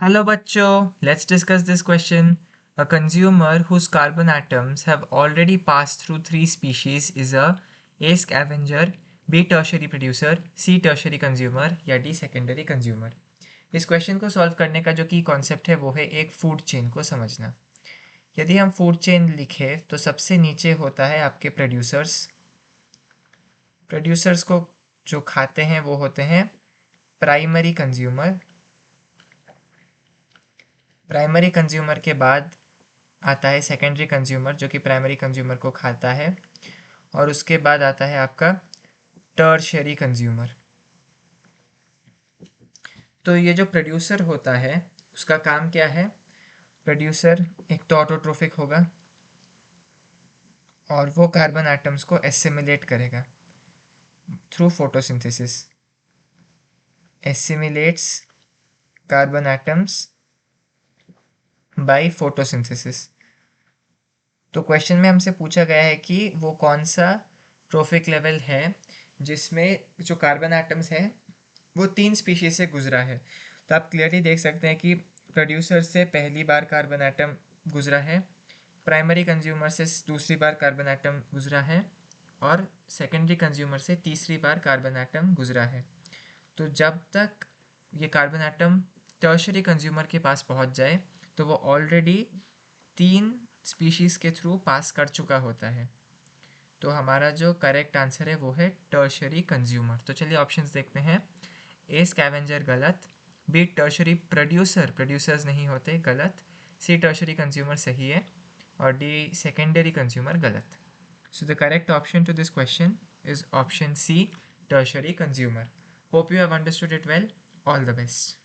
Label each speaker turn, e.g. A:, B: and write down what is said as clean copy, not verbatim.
A: Hello bachcho, let's discuss this question. A consumer whose carbon atoms have already passed through three species is A scavenger, B tertiary producer, C tertiary consumer या D secondary consumer. इस question को solve करने का जो की concept है वो है एक फूड चेन को समझना। यदि हम फूड चेन लिखे तो सबसे नीचे होता है आपके प्रोड्यूसर्स को जो खाते हैं वो होते हैं प्राइमरी कंज्यूमर के बाद आता है सेकेंडरी कंज्यूमर जो कि प्राइमरी कंज्यूमर को खाता है, और उसके बाद आता है आपका टर्शियरी कंज्यूमर। तो ये जो प्रोड्यूसर होता है उसका काम क्या है? प्रोड्यूसर एक तो ऑटोट्रोफिक होगा और वो कार्बन एटम्स को एसिमिलेट करेगा through photosynthesis, assimilates carbon atoms by photosynthesis. तो क्वेश्चन में हमसे पूछा गया है कि वो कौन सा ट्रोफिक लेवल है जिसमें जो कार्बन एटम्स है वो तीन स्पीशीज से गुजरा है। तो आप क्लियरली देख सकते हैं कि प्रोड्यूसर से पहली बार कार्बन एटम गुजरा है, प्राइमरी कंज्यूमर से दूसरी बार कार्बन एटम गुजरा है, और सेकेंडरी कंज्यूमर से तीसरी बार कार्बन एटम गुजरा है। तो जब तक ये कार्बन एटम टर्शियरी कंज्यूमर के पास पहुंच जाए तो वो ऑलरेडी तीन स्पीशीज़ के थ्रू पास कर चुका होता है। तो हमारा जो करेक्ट आंसर है वो है टर्शियरी कंज्यूमर। तो चलिए ऑप्शंस देखते हैं। ए स्कैवेंजर गलत, बी टर्शियरी प्रोड्यूसर्स नहीं होते गलत, सी टर्शियरी कंज्यूमर सही है, और डी सेकेंडरी कंज्यूमर गलत। So the correct option to this question is option C, tertiary consumer. Hope you have understood it well. All the best.